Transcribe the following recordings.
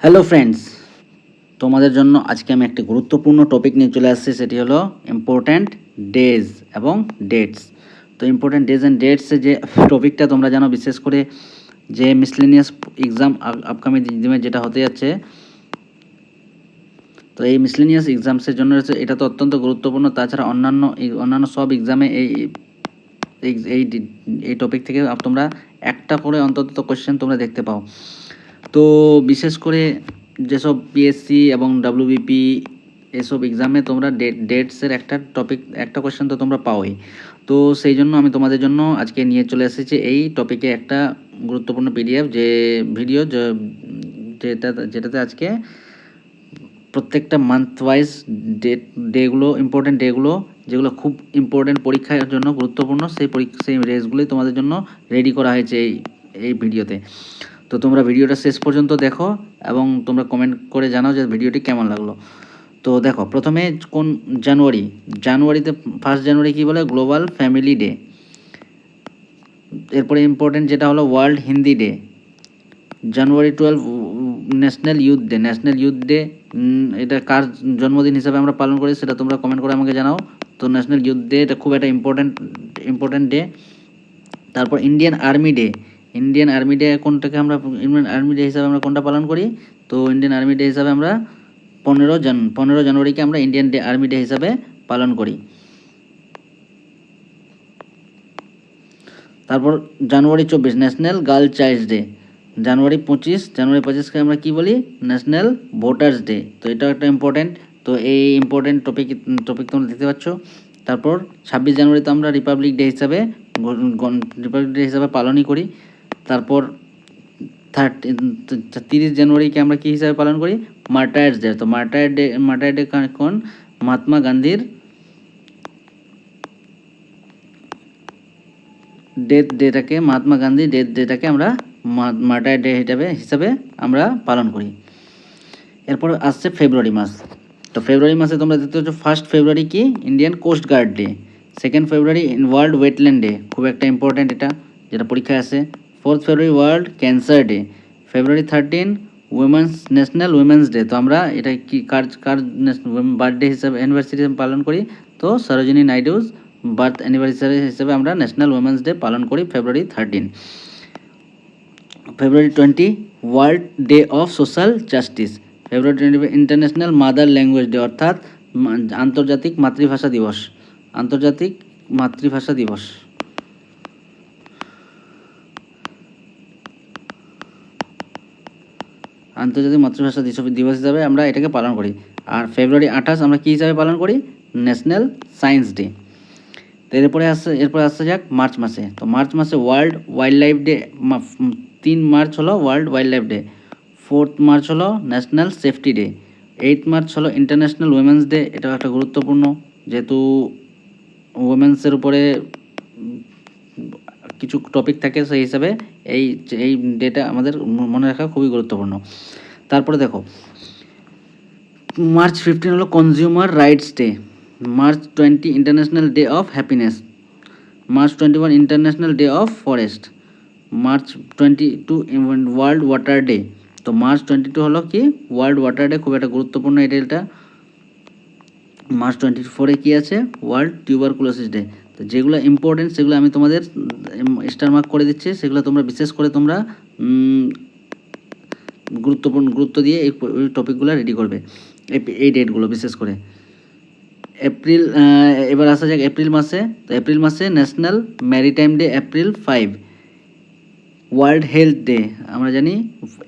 Hello friends, তোমাদের জন্য আজকে আমি একটি গুরুত্বপূর্ণ টপিক নিয়ে চলে আসছি। সেটি হলো ইম্পর্ট্যান্ট ডেজ এবং ডেটস। তো ইম্পর্ট্যান্ট ডেজ অ্যান্ড ডেটসে যে টপিকটা তোমরা জানো, বিশেষ করে যে মিসলেনিয়াস এক্সাম আপকামিং দিনে যেটা হতে যাচ্ছে, তো এই মিসলেনিয়াস এক্সামসের জন্য এটা তো অত্যন্ত গুরুত্বপূর্ণ। তাছাড়া অন্যান্য সব এক্সামে এই এই এই টপিক থেকে তোমরা একটা করে অন্তত কোয়েশ্চেন তোমরা দেখতে পাও। তো বিশেষ করে যেসব পিএসসি এবং ডাব্লিউবিপি এসব এক্সামে তোমরা ডেটসের একটা কোয়েশ্চেন তো তোমরা পাওই। তো সেই জন্য আমি তোমাদের জন্য আজকে নিয়ে চলে এসেছি এই টপিকে একটা গুরুত্বপূর্ণ পিডিএফ যে ভিডিও যেটাতে আজকে প্রত্যেকটা মান্থ ওয়াইজ ডেগুলো ইম্পর্টেন্ট ডেগুলো যেগুলো খুব ইম্পর্টেন্ট পরীক্ষার জন্য গুরুত্বপূর্ণ সেই রেসগুলোই তোমাদের জন্য রেডি করা হয়েছে এই ভিডিওতে। তো তোমরা ভিডিওটা শেষ পর্যন্ত দেখো এবং তোমরা কমেন্ট করে জানাও যে ভিডিওটি কেমন লাগলো। তো দেখো, প্রথমে কোন জানুয়ারিতে 1 জানুয়ারি কী বলে? Global family day. এরপরে ইম্পর্টেন্ট যেটা হলো ওয়ার্ল্ড হিন্দি ডে। জানুয়ারি 12 ন্যাশনাল ইউথ ডে। এটা কার জন্মদিন হিসাবে আমরা পালন করি সেটা তোমরা কমেন্ট করে আমাকে জানাও। তো ন্যাশনাল ইউথ ডে এটা খুব একটা ইম্পর্টেন্ট ডে। তারপর ইন্ডিয়ান আর্মি ডে কোনটাকে আমরা ইন্ডিয়ান আর্মি ডে হিসাবে আমরা কোনটা পালন করি? তো ইন্ডিয়ান আর্মি ডে হিসাবে আমরা 15 জানুয়ারিকে আমরা ইন্ডিয়ান আর্মি ডে হিসাবে পালন করি। তারপর জানুয়ারি 24 ন্যাশনাল গার্ল চাইল্ড ডে। জানুয়ারি 25কে আমরা কি বলি? National voters day. তো এটাও একটা ইম্পর্টেন্ট। তো এই ইম্পর্টেন্ট টপিক তোমরা দেখতে পাচ্ছ। তারপর 26 জানুয়ারি তো আমরা রিপাবলিক ডে হিসাবে পালনই করি। তারপর 30 জানুয়ারিকে আমরা কি হিসাবে পালন করি? মার্টায়ার্স ডে। তো মার্টায়ার ডে কোন? মহাত্মা গান্ধীর মহাত্মা গান্ধী ডেথ ডেটাকে আমরা মার্টায়ার ডে হিসাবে আমরা পালন করি। এরপর আসছে ফেব্রুয়ারি মাস। তো ফেব্রুয়ারি মাসে তোমরা দেখতে পাচ্ছ 1 ফেব্রুয়ারি কি? Indian coast guard day. 2 February world wetland day, খুব একটা ইম্পর্ট্যান্ট এটা, যেটা পরীক্ষায় আসে। 4 February world cancer day. February 13 national women's day. তো আমরা এটা কি কার বার্থডে হিসাবে অ্যানিভার্সারি হিসাবে পালন করি? তো সরোজিনী নাইডুজ বার্থ অ্যানিভার্সারি হিসেবে আমরা ন্যাশনাল উইমেন্স ডে পালন করি ফেব্রুয়ারি 13। ফেব্রুয়ারি 20 world day of social justice. February 20 international mother language day, অর্থাৎ আন্তর্জাতিক মাতৃভাষা দিবস। আন্তর্জাতিক মাতৃভাষা দিবস হিসাবে আমরা এটাকে পালন করি। আর ফেব্রুয়ারি 28 আমরা কী হিসাবে পালন করি? National science day. তো এরপরে আসছে যাক মার্চ মাসে। তো মার্চ মাসে world wildlife day. 3 March হলো world wildlife day. 4 March হলো ন্যাশনাল সেফটি ডে। 8 মার্চ হলো ইন্টারন্যাশনাল উইমেন্স ডে। এটাও একটা গুরুত্বপূর্ণ, যেহেতু উইমেন্সের উপরে কিছু টপিক থাকে, সেই হিসাবে এই ডেটা আমাদের মনে রাখা খুবই গুরুত্বপূর্ণ। তারপরে দেখো, মার্চ 15 হলো consumer rights day. March 20 international day of happiness. March 21 international day of forest. March 22 world water day. তো মার্চ 22 হলো কি? ওয়ার্ল্ড ওয়াটার ডে, খুব একটা গুরুত্বপূর্ণ এই ডেটা। মার্চ 24 কী আছে? World tuberculosis day. তো যেগুলো ইম্পর্টেন্ট সেগুলো আমি তোমাদের স্টার মার্ক করে দিচ্ছি, সেগুলো তোমরা বিশেষ করে তোমরা গুরুত্ব দিয়ে এই টপিকগুলো রেডি করবে, এই ডেটগুলো বিশেষ করে। এবার আসা যাক এপ্রিল মাসে। তো এপ্রিল মাসে national maritime day April 5। World health day আমরা জানি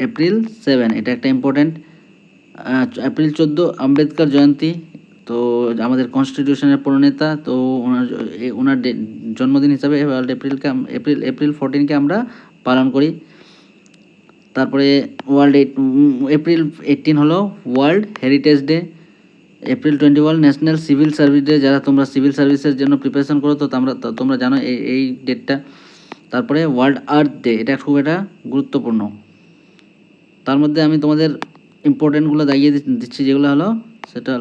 এপ্রিল 7, এটা একটা ইম্পর্ট্যান্ট। এপ্রিল 14 আম্বেদকর জয়ন্তী। তো আমাদের কনস্টিটিউশনের প্রণেতা, তো ওনার জন্মদিন হিসাবে ওয়ার্ল্ড এপ্রিল 14কে আমরা পালন করি। তারপরে এপ্রিল 18 হলো world heritage day. April 21 national civil service day. যারা তোমরা সিভিল সার্ভিসের জন্য প্রিপারেশন করো, তো তোমরা জানো এই ডেটটা। তারপরে ওয়ার্ল্ড আর্থ ডে, এটা খুব একটা গুরুত্বপূর্ণ। তার মধ্যে আমি তোমাদের ইম্পর্টেন্টগুলো দাগিয়ে দিচ্ছি, যেগুলো হলো সেটা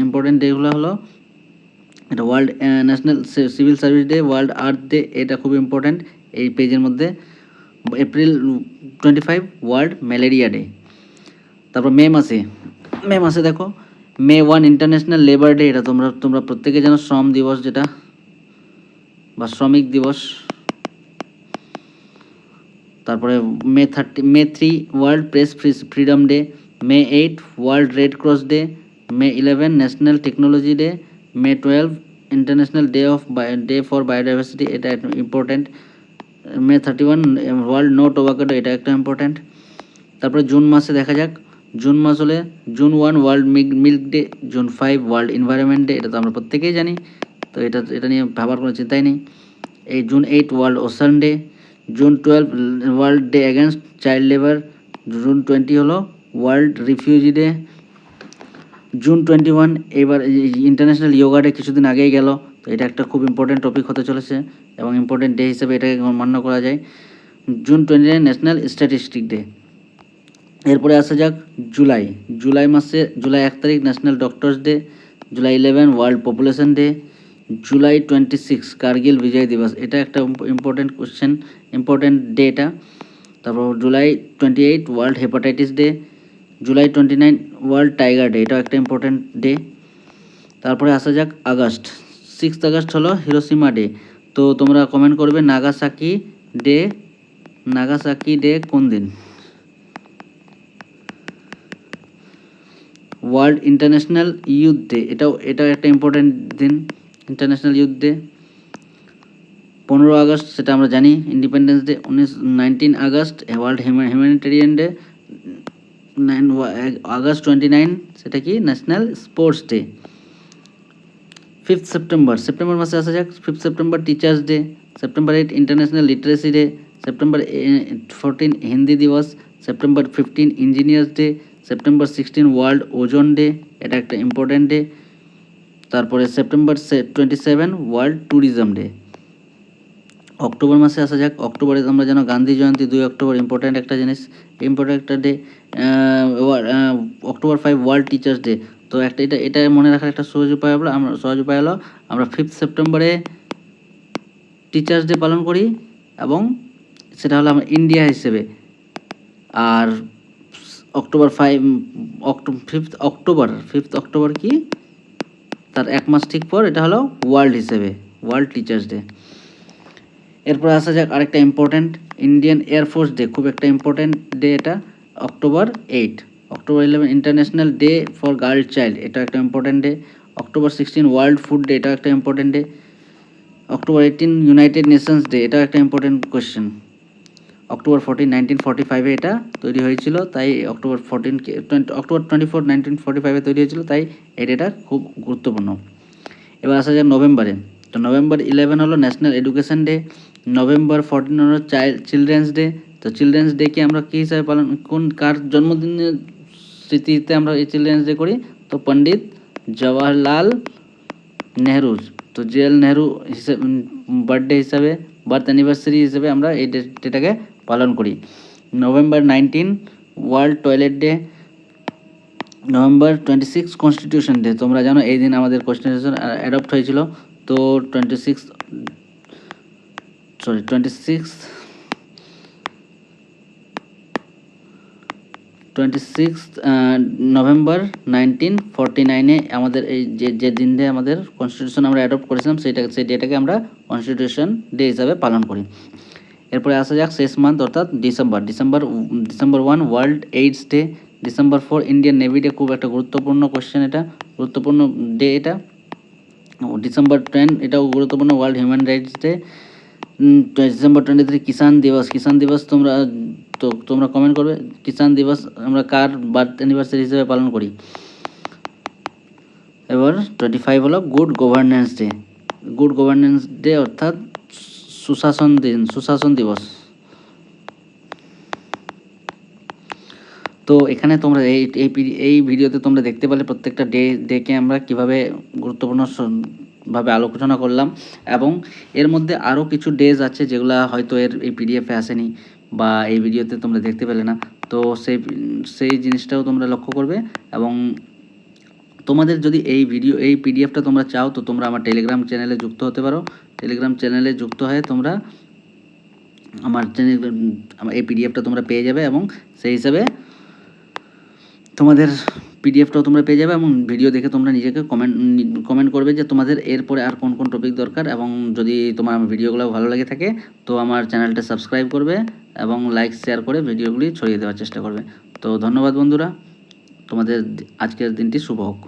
ইম্পর্টেন্ট ডেগুলো হলো এটা world national civil service day, world earth day, এটা খুব ইম্পর্টেন্ট এই পেজের মধ্যে। April 25 world malaria day. তারপর মে মাসে দেখো মে 1 ইন্টারন্যাশনাল লেবার ডে, এটা তোমরা প্রত্যেকে জানো, শ্রম দিবস যেটা বা শ্রমিক দিবস। তারপরে মে 3 world press freedom day, May 8 world red cross day, May 11 national technology day, May 12 international day for biodiversity, এটা একটা ইম্পর্ট্যান্ট। মে 31 ওয়ার্ল্ড নো টোবাকো ডে, এটা একটা ইম্পর্ট্যান্ট। তারপরে জুন মাসে দেখা যাক, জুন মাস হলে June 1 world milk day, June 5 world environment day, এটা তো আমরা প্রত্যেকেই জানি, তো এটা নিয়ে ভাবার কোনো চিন্তাই নেই। এই June 8 world ocean day, June 12 world day against child labour, June 20 হলো ওয়ার্ল্ড রিফিউজি ডে, জুন 21 এবার ইন্টারন্যাশনাল যোগা ডে কিছুদিন আগেই গেল, তো এটা একটা খুব ইম্পর্টেন্ট টপিক হতে চলেছে এবং ইম্পর্টেন্ট ডে হিসেবে এটাকে মান্য করা যায়। June 29 national statistic day. এরপরে আসা যাক জুলাই মাসে জুলাই 1 তারিখ national doctors day, July 11 world population day, July 26 Kargil Vijay Diwas, এটা একটা ইম্পর্টেন্ট ডে এটা। তারপর July 28 world hepatitis day, July 29 world tiger day, এটাও একটা ইম্পর্টেন্ট ডে। তারপরে আসা যাক আগস্ট, 6 আগস্ট হলো হিরোশিমা ডে। তো তোমরা কমেন্ট করবে নাগাসাকি ডে কোন দিন। ওয়ার্ল্ড ইন্টারন্যাশনাল ইউথ ডে, এটাও একটা ইম্পর্টেন্ট দিন, ইন্টারন্যাশনাল ইউথ ডে। 15 আগস্ট সেটা আমরা জানি independence day. 19 August world humanitarian day. August 29 সেটা কি ন্যাশনাল স্পোর্টস ডে। 5 সেপ্টেম্বর মাসে আসা যাক, 5 September teachers day, September 8 international literacy day, September 14 Hindi Diwas, September 15 engineers day, September 16 world ozone day, এটা একটা ইম্পর্ট্যান্ট ডে। তারপরে September 27 world tourism day. October মাসে আসা যাক, অক্টোবরে আমরা জানো গান্ধী জয়ন্তী, 2 অক্টোবর ইম্পর্ট্যান্ট একটা জিনিস, ইম্পর্ট্যান্ট একটা day. October 5 world teachers day. তো এটা মনে রাখার একটা সহজ উপায় হলো আমরা 5 সেপ্টেম্বরে টিচার্স ডে পালন করি এবং সেটা হলো আমরা ইন্ডিয়া হিসেবে। আর ফিফথ অক্টোবর কি তার এক মাস ঠিক পর এটা হলো ওয়ার্ল্ড হিসেবে, ওয়ার্ল্ড টিচার্স ডে। এরপর আসা যাক আরেকটা ইম্পর্ট্যান্ট ইন্ডিয়ান এয়ারফোর্স ডে, খুব একটা ইম্পর্ট্যান্ট ডে এটা, October 8। October 11 international day for girl child, এটা একটা important day. October 16 world food day, এটা একটা important day. October 18 United Nations day, এটা একটা ইম্পর্ট্যান্ট কোয়েশ্চেন। অক্টোবর 14 1945-এ এটা তৈরি হয়েছিল, তাই অক্টোবর 1945-এ তৈরি হয়েছিল, তাই এই ডেটা খুব গুরুত্বপূর্ণ। এবার আসা যায় নভেম্বরে, তো নভেম্বর 11 হলো ন্যাশনাল এডুকেশন ডে, নভেম্বর 14 হলো চিলড্রেন্স ডে। তো চিলড্রেন্স ডে কি আমরা কী হিসাবে পালন, কার জন্মদিনের স্মৃতিতে আমরা এই চিলড্রেন্স ডে করি, তো পণ্ডিত জওয়াহরলাল নেহরুর, তো জওয়াহরলাল নেহরু বার্থডে হিসাবে, বার্থ অ্যানিভার্সারি হিসেবে আমরা এই ডেটাকে পালন করি। November 19 world toilet day, November 26 constitution day. তোমরা জানো এই দিন আমাদের কনস্টিটিউশন অ্যাডপ্ট হয়েছিল, তো 26 নভেম্বর 1949-এ আমাদের এই যে দিন দিয়ে আমাদের কনস্টিটিউশন আমরা অ্যাডপ্ট করেছিলাম সেই ডেটাকে আমরা কনস্টিটিউশন ডে হিসাবে পালন করি। এরপরে আসা যাক শেষ মান্থ অর্থাৎ December 1 world AIDS day, December 4 Indian navy day, খুব একটা গুরুত্বপূর্ণ কোশ্চেন, এটা গুরুত্বপূর্ণ ডে এটা। ডিসেম্বর 10 এটাও গুরুত্বপূর্ণ, world human rights day. December 23 কিষাণ দিবস তোমরা কমেন্ট করবে কিষাণ দিবস আমরা কার বার্থ অ্যানিভার্সারি হিসেবে পালন করি। এবার 25 হলো গুড গভর্নেন্স ডে অর্থাৎ সুশাসন দিবস। তো এখানে তোমরা এই ভিডিওতে তোমরা দেখতে পেলে প্রত্যেকটা ডেকে আমরা কীভাবে গুরুত্বপূর্ণভাবে আলোচনা করলাম, এবং এর মধ্যে আরও কিছু ডেজ আছে যেগুলো হয়তো এই পিডিএফে আসেনি বা এই ভিডিওতে তোমরা দেখতে পেলে না, তো সেই জিনিসটাও তোমরা লক্ষ্য করবে। এবং তোমাদের যদি এই পিডিএফটা তোমরা চাও তো তোমরা আমার টেলিগ্রাম চ্যানেলে যুক্ত হতে পারো। টেলিগ্রাম চ্যানেলে যুক্ত হয়ে তোমরা আমার এই পিডিএফটা তোমরা পেয়ে যাবে এবং সেই হিসাবে তোমাদের পিডিএফটাও তোমরা পেয়ে যাবে এবং ভিডিও দেখে তোমরা নিজেকে কমেন্ট করবে যে তোমাদের এরপরে আর কোন কোন টপিক দরকার। এবং যদি তোমার আমার ভিডিওগুলো ভালো লেগে থাকে তো আমার চ্যানেলটা সাবস্ক্রাইব করবে এবং লাইক শেয়ার করে ভিডিওগুলি ছড়িয়ে দেওয়ার চেষ্টা করবে। তো ধন্যবাদ বন্ধুরা, তোমাদের আজকের দিনটি শুভ হোক।